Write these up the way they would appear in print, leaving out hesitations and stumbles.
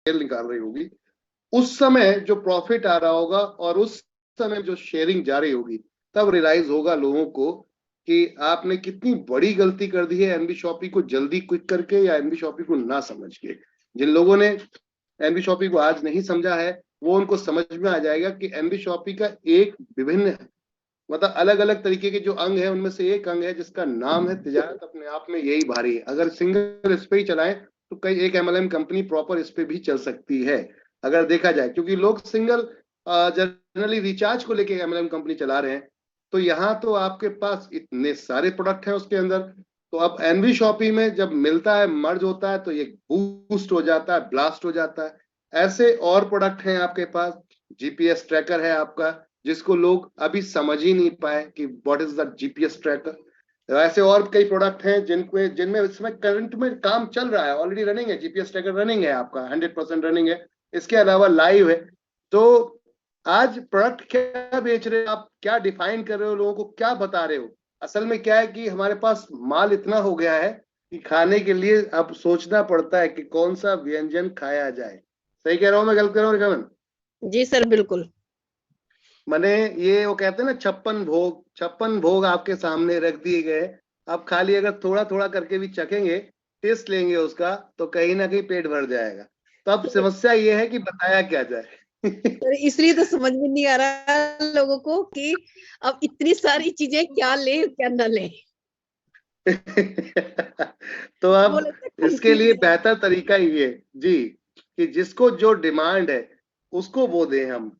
निकाल रही होगी, उस समय जो प्रॉफिट आ रहा होगा और उस समय जो शेयरिंग जा रही होगी, तब रियलाइज होगा लोगों को कि आपने कितनी बड़ी गलती कर दी है एनबी शॉपी को जल्दी क्विक करके या एनबी शॉपी को ना समझ के। जिन लोगों ने एनबी शॉपी को आज नहीं समझा है, वो उनको समझ में आ जाएगा कि एनबी शॉपी का एक विभिन्न, मतलब अलग अलग तरीके के जो अंग है उनमें से एक अंग है जिसका नाम है तिजारत। अपने आप में यही भारी है। अगर सिंगल इस पे ही चलाएं तो कई एक एमएलएम कंपनी प्रॉपर इस पे भी चल सकती है अगर देखा जाए, क्योंकि लोग सिंगल जनरली रिचार्ज को लेके एमएलएम कंपनी चला रहे हैं। तो यहाँ तो आपके पास इतने सारे प्रोडक्ट हैं उसके अंदर। तो अब एनवी शॉपी में जब मिलता है, मर्ज होता है, तो ये बूस्ट हो जाता है, ब्लास्ट हो जाता है। ऐसे और प्रोडक्ट हैं आपके पास, जीपीएस ट्रैकर है आपका, जिसको लोग अभी समझ ही नहीं पाए कि what is the GPS tracker. ऐसे और कई प्रोडक्ट हैं जिनमें इसमें करंट में काम चल रहा है, ऑलरेडी रनिंग है, जीपीएस ट्रैकर रनिंग है आपका, 100% रनिंग है। इसके अलावा लाइव है। तो आज प्रोडक्ट क्या बेच रहे हो आप, क्या डिफाइन कर रहे हो, लोगों को क्या बता रहे हो? असल में क्या है कि हमारे पास माल इतना हो गया है कि खाने के लिए अब सोचना पड़ता है कि कौन सा व्यंजन खाया जाए। सही कह रहा हूं मैं, गलत कर रहा हूं रिकमन? जी सर बिल्कुल। मैंने ये वो कहते हैं ना 56 भोग आपके सामने रख दिए गए। आप खाली अगर थोड़ा थोड़ा करके भी चखेंगे, टेस्ट लेंगे उसका, तो कहीं ना कहीं पेट भर जाएगा। तो अब समस्या ये है कि बताया क्या जाए। सर इसलिए तो समझ में नहीं आ रहा लोगों को कि अब इतनी सारी चीजें क्या ले क्या ना ले। तो वो अब लगता है इसके लिए confusion। बेहतर तरीका ये जी कि जिसको जो डिमांड है उसको वो दें हम।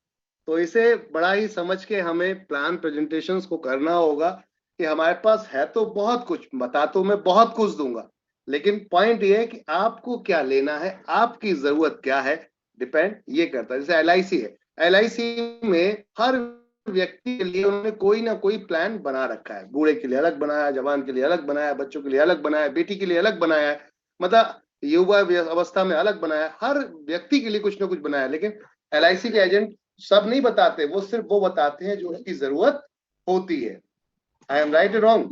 तो इसे बड़ा ही समझ के हमें प्लान प्रेजेंटेशंस को करना होगा कि हमारे पास है तो बहुत कुछ, बता तो मैं बहुत कुछ दूंगा, लेकिन पॉइंट ये है कि आपको क्या लेना है, आपकी जरूरत क्या है, डिपेंड ये करता है। जैसे एलआईसी है, एलआईसी में हर व्यक्ति के लिए उन्होंने कोई ना कोई प्लान बना रखा है। बूढ़े के लिए अलग बनाया, जवान के लिए अलग बनाया, बच्चों के लिए अलग बनाया, बेटी के लिए अलग बनाया है, मतलब युवा अवस्था में अलग बनाया। हर व्यक्ति के लिए कुछ ना कुछ बनाया। लेकिन एलआईसी के एजेंट सब नहीं बताते, वो सिर्फ वो बताते हैं जो उसकी जरूरत होती है। I am right wrong?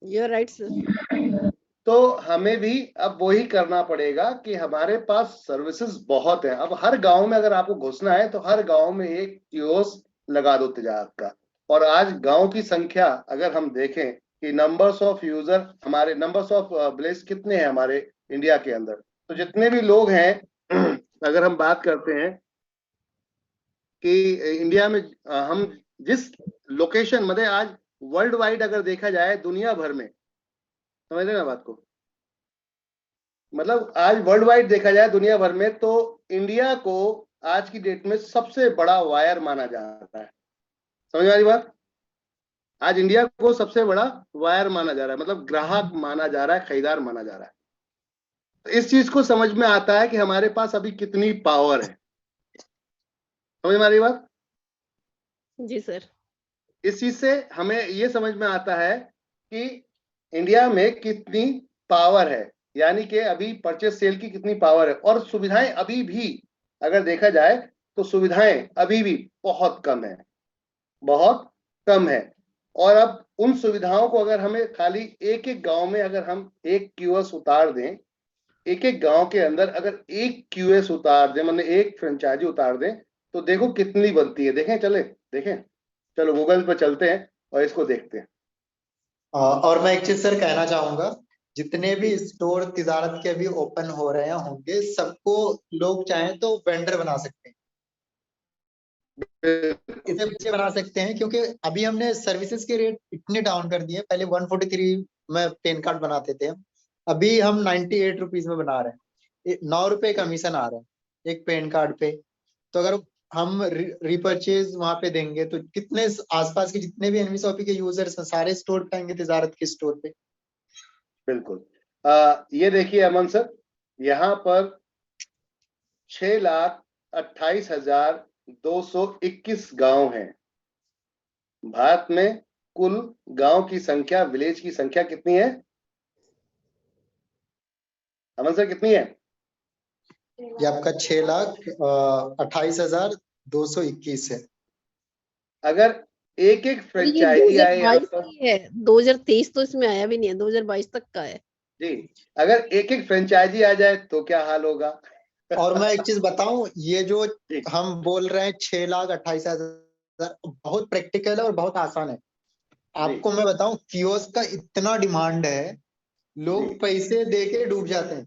You are right sir. तो हमें भी अब वही करना पड़ेगा कि हमारे पास सर्विसेज बहुत है। अब हर गांव में अगर आपको घुसना है तो हर गांव में एक कियोस्क लगा दो तिजारत का। और आज गांव की संख्या अगर हम देखें कि नंबर्स ऑफ यूजर, हमारे नंबर्स ऑफ विलेज कितने हैं हमारे इंडिया के अंदर, तो जितने भी लोग हैं अगर हम बात करते हैं कि इंडिया में हम जिस लोकेशन, मतलब आज वर्ल्ड वाइड अगर देखा जाए दुनिया भर में, समझ रहे ना बात को, मतलब आज वर्ल्ड वाइड देखा जाए दुनिया भर में, तो इंडिया को आज की डेट में सबसे बड़ा वायर माना जा रहा है। समझ में आ रही बात? आज इंडिया को सबसे बड़ा वायर माना जा रहा है, मतलब ग्राहक माना जा रहा है, खरीदार माना जा रहा है। तो इस चीज को समझ में आता है कि हमारे पास अभी कितनी पावर है। समझ में आ रही बात? जी सर। इस चीज से हमें ये समझ में आता है कि इंडिया में कितनी पावर है, यानी कि अभी परचेस सेल की कितनी पावर है। और सुविधाएं अभी भी अगर देखा जाए तो सुविधाएं अभी भी बहुत कम है, बहुत कम है। और अब उन सुविधाओं को अगर हमें खाली एक एक गांव में अगर हम एक क्यूएस उतार दें, एक एक गांव के अंदर अगर एक क्यूएस उतार दें, मतलब एक फ्रेंचाइजी उतार दें, तो देखो कितनी बनती है। देखें, चले देखें, चलो गूगल पर चलते हैं और इसको देखते हैं। और मैं एक चीज सर कहना चाहूंगा, जितने भी स्टोर तिजारत के अभी ओपन हो रहे होंगे, सबको लोग चाहें तो वेंडर बना सकते हैं, इसे बच्चे बना सकते हैं, क्योंकि अभी हमने सर्विसेज के रेट इतने डाउन कर दिए। पहले 143 में पेन कार्ड बनाते थे, अभी हम 98 रुपीज में बना रहे हैं। 9 रुपए कमीशन आ रहा है एक पेन कार्ड पे। तो अगर हम रिपर्चेज वहां पे देंगे तो कितने आसपास के जितने भी एनवी शॉपी के यूजर्स हैं सारे स्टोर पे आएंगे, तिजारत के स्टोर पे। बिल्कुल। ये देखिए अमन सर, यहाँ पर 6,28,221 गांव हैं। भारत में कुल गांव की संख्या, विलेज की संख्या कितनी है अमन सर, कितनी है? ये आपका 6,28,221 है। अगर एक एक ये फ्रेंचाइजी आए यहाँ 2022 पर, की है, 2023 तो इसमें आया भी नहीं है, 2022 तक का है जी, अगर एक एक फ्रेंचाइजी आ जाए तो क्या हाल होगा? और मैं एक चीज बताऊं, ये जो जी, हम बोल रहे हैं 6,28,000, बहुत प्रैक्टिकल है और बहुत आसान है। आपको मैं बताऊं, कियोस्क का इतना डिमांड है, लोग जी, पैसे दे के डूब जाते हैं।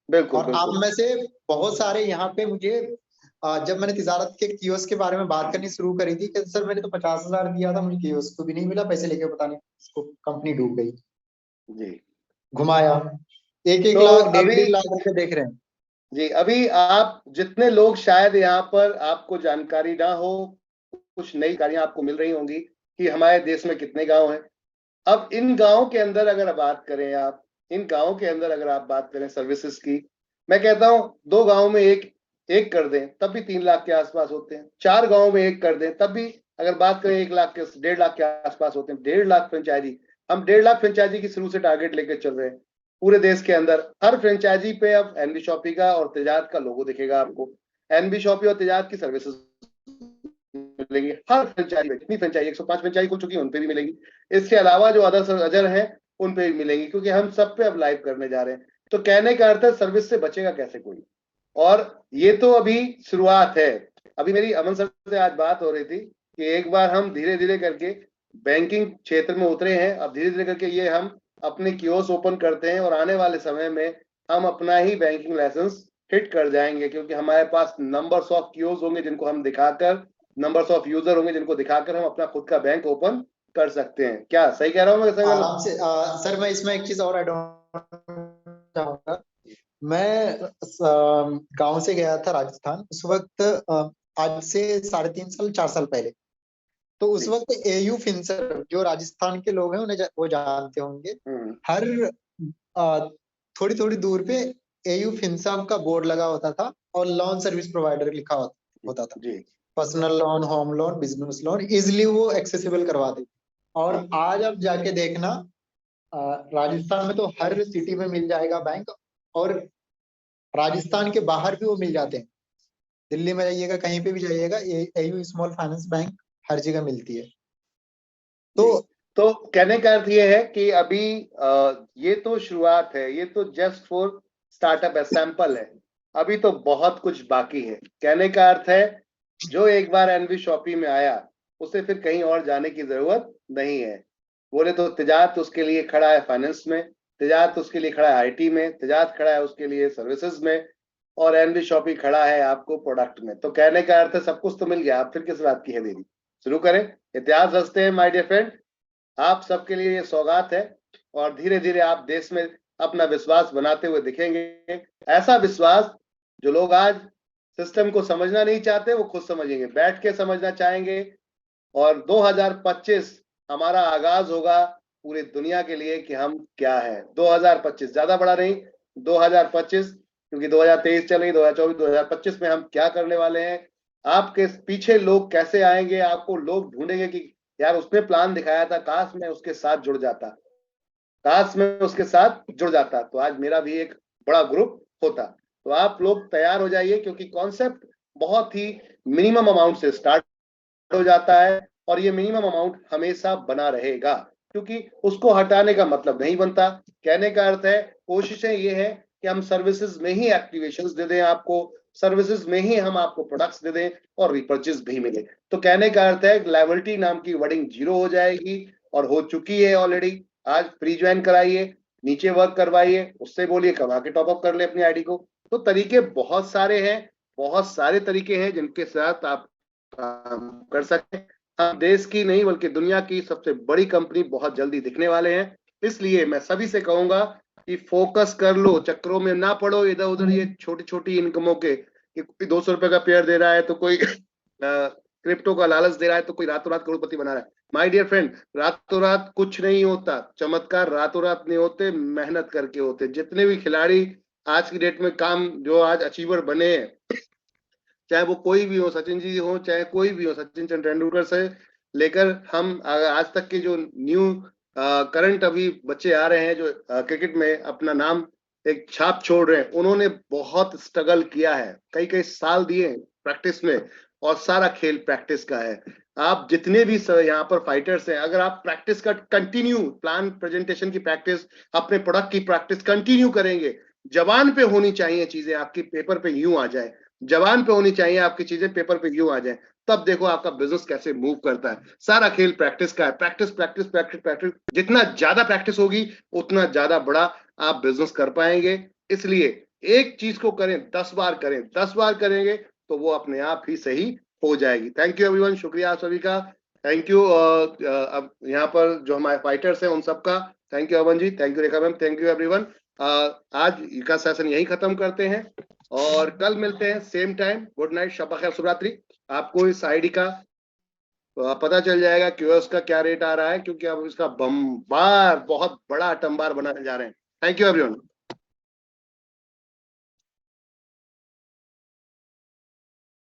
बिल्कुल और आप बिल्कुल। में से बहुत सारे यहाँ पे मुझे जब मैंने तिजारत के कियोस्क के बारे में बात करनी शुरू करी थी कि सर मैंने तो 50,000 दिया था, मुझे कियोस्क को भी नहीं मिला, पैसे लेके पता नहीं उसको कंपनी डूब गई। जी, घुमाया, 1-1 लाख, तो अभी 1.5 लाख रुपए देख रहे हैं। जी, अभी आप जितने लोग शायद यहाँ पर आपको जानकारी ना हो, कुछ नई जानकारियां आपको मिल रही होंगी कि हमारे देश में कितने गांव हैं। अब इन गांव के अंदर अगर बात करें आप, इन गांव के अंदर अगर आप बात करें सर्विसेज की, मैं कहता हूं 2 गांव में एक एक कर दें तब भी 3 लाख के आसपास होते हैं। 4 गांव में एक कर दें तब भी अगर बात करें 1 लाख के 1.5 लाख के आसपास होते हैं। 1.5 लाख फ्रेंचाइजी, हम 1.5 लाख फ्रेंचाइजी की शुरू से टारगेट लेकर चल रहे हैं पूरे देश के अंदर। हर फ्रेंचाइजी पे अब एनबी शॉपी का और तेजाब का लोगो दिखेगा आपको। एनबी शॉपी और तेजाब की सर्विसेज मिलेंगी हर फ्रेंचाइजी में। जितनी फ्रेंचाइजी 105 फ्रेंचाइजी खुल चुकी है उन पे भी मिलेंगी। इसके अलावा जो अदर हैं उन पे भी मिलेंगी, क्योंकि हम सब पे अब लाइव करने जा रहे हैं। तो कहने का अर्थ है सर्विस से बचेगा कैसे कोई। और ये तो अभी शुरुआत है। अभी मेरी अमन सर से आज बात हो रही थी कि एक बार हम धीरे धीरे करके बैंकिंग क्षेत्र में उतरे हैं, अब धीरे धीरे करके ये हम अपने कियोस्क ओपन करते हैं और आने वाले समय में हम अपना ही बैंकिंग लाइसेंस हिट कर जाएंगे, क्योंकि हमारे पास नंबर्स ऑफ कियोस्क होंगे जिनको हम दिखाकर, नंबर्स ऑफ यूजर होंगे जिनको दिखाकर हम अपना खुद का बैंक ओपन कर सकते हैं। क्या सही कह रहा हूँ मैं, सही गलत? आराम से सर मैं इसमें एक चीज और ऐड चाहूंगा। मैं गांव से गया था राजस्थान उस वक्त, आज से 3.5 साल 4 साल पहले। तो उस जी, वक्त एयू फिनसर्व, जो राजस्थान के लोग हैं उन्हें वो जानते होंगे। हम्म, हर थोड़ी थोड़ी दूर पे एयू फिनसर्व का बोर्ड लगा होता था और लोन सर्विस प्रोवाइडर लिखा होता था। जी, personal loan, home loan, business loan easily वो एक्सेसिबल करवाते थे। और जी, आज आप जाके देखना, राजस्थान में तो हर सिटी में मिल जाएगा बैंक, और राजस्थान के बाहर भी वो मिल जाते हैं। दिल्ली में जाइएगा, कहीं पे भी जाइएगा, एयू स्मॉल फाइनेंस बैंक हर जगह मिलती है। तो जी। तो कहने का अर्थ ये है कि अभी ये तो शुरुआत है, ये तो जस्ट फॉर स्टार्टअप है, सैंपल है। अभी तो बहुत कुछ बाकी है। कहने का अर्थ है जो एक बार एनवी शॉपी में आया उसे फिर कहीं और जाने की जरूरत नहीं है। बोले तो तिजारत उसके लिए खड़ा है फाइनेंस में, तिजारत उसके लिए खड़ा है आईटी में, तिजारत खड़ा है उसके लिए सर्विसेज में, और एनवी शॉपी खड़ा है आपको प्रोडक्ट में। तो कहने का अर्थ है सब कुछ तो मिल गया, आप फिर किस बात की है देरी। शुरू करें, इतिहास रचते हैं माय डियर फ्रेंड। आप सबके लिए ये सौगात है, और धीरे धीरे आप देश में अपना विश्वास बनाते हुए दिखेंगे। ऐसा विश्वास जो लोग आज सिस्टम को समझना नहीं चाहते वो खुद समझेंगे, बैठ के समझना चाहेंगे। और 2025 हमारा आगाज होगा पूरी दुनिया के लिए कि हम क्या है। 2025 ज्यादा बड़ा नहीं, 2025, क्योंकि 2023 चल रही, 2024, 2025 में हम क्या करने वाले हैं। आपके पीछे लोग कैसे आएंगे, आपको लोग ढूंढेंगे कि यार उसने प्लान दिखाया था, काश मैं उसके साथ जुड़ जाता, काश मैं उसके साथ जुड़ जाता तो आज मेरा भी एक बड़ा ग्रुप होता। तो आप लोग तैयार हो जाइए, क्योंकि कॉन्सेप्ट बहुत ही मिनिमम अमाउंट से स्टार्ट हो जाता है, और ये मिनिमम अमाउंट हमेशा बना रहेगा, क्योंकि उसको हटाने का मतलब नहीं बनता। कहने का अर्थ है कोशिशें ये है कि हम सर्विसेज में ही एक्टिवेशंस दे दें आपको, सर्विसेज में ही हम आपको प्रोडक्ट्स दे दें और रिपर्चेज भी मिले। तो कहने का अर्थ है लायबिलिटी नाम की वर्डिंग जीरो हो जाएगी, और हो चुकी है ऑलरेडी। आज प्री ज्वाइन कराइए, नीचे वर्क करवाइए, उससे बोलिए कमा के टॉपअप कर ले अपनी आईडी को। तो तरीके बहुत सारे हैं, बहुत सारे तरीके हैं जिनके साथ आप काम कर सकते हैं। हम देश की नहीं बल्कि दुनिया की सबसे बड़ी कंपनी बहुत जल्दी दिखने वाले हैं। इसलिए मैं सभी से कहूंगा कि फोकस कर लो, चक्रों में ना पड़ो इधर उधर ये छोटी छोटी इनकमों के, कि कोई 200 रुपए का पेयर दे रहा है तो कोई क्रिप्टो का लालच दे रहा है तो कोई रातों रात करोड़पति बना रहा है। माय डियर फ्रेंड, रातों रात कुछ नहीं होता, चमत्कार रातों रात नहीं होते, मेहनत करके होते। जितने भी खिलाड़ी आज की डेट में काम जो आज अचीवर बने हैं, चाहे वो कोई भी हो, सचिन जी हो चाहे कोई भी हो, सचिन तेंदुलकर से लेकर हम आज तक के जो न्यू करंट अभी बच्चे आ रहे हैं जो क्रिकेट में अपना नाम एक छाप छोड़ रहे हैं, उन्होंने बहुत स्ट्रगल किया है, कई कई साल दिए प्रैक्टिस में, और सारा खेल प्रैक्टिस का है। आप जितने भी यहाँ पर फाइटर्स हैं, अगर आप प्रैक्टिस का कंटिन्यू प्लान प्रेजेंटेशन की प्रैक्टिस, अपने प्रोडक्ट की प्रैक्टिस कंटिन्यू करेंगे, जबान पे होनी चाहिए चीजें, आपकी पेपर पे यूं आ जाए, जबान पे होनी चाहिए आपकी चीजें, पेपर पे यूं आ जाए, तब देखो आपका बिजनेस कैसे मूव करता है। सारा खेल प्रैक्टिस का है, प्रैक्टिस प्रैक्टिस प्रैक्टिस प्रैक्टिस, जितना ज्यादा प्रैक्टिस होगी उतना ज्यादा बड़ा आप बिजनेस कर पाएंगे। इसलिए एक चीज को करें 10 बार करें, 10 बार करेंगे तो वो अपने आप ही सही हो जाएगी। थैंक यू एवरीवन, शुक्रिया आप सभी का, थैंक यू। अब यहाँ पर जो हमारे फाइटर्स हैं उन सबका thank you Aman ji, thank you Rekha ma'am, thank you everyone. आज का सेशन यही खत्म करते हैं और कल मिलते हैं सेम टाइम। गुड नाइट, शब खैर, शुभ रात्रि। आपको इस आईडी का पता चल जाएगा क्यूएस का क्या रेट आ रहा है, क्योंकि अब इसका बम्बार बहुत बड़ा टंबार बनाने जा रहे हैं। Thank you everyone.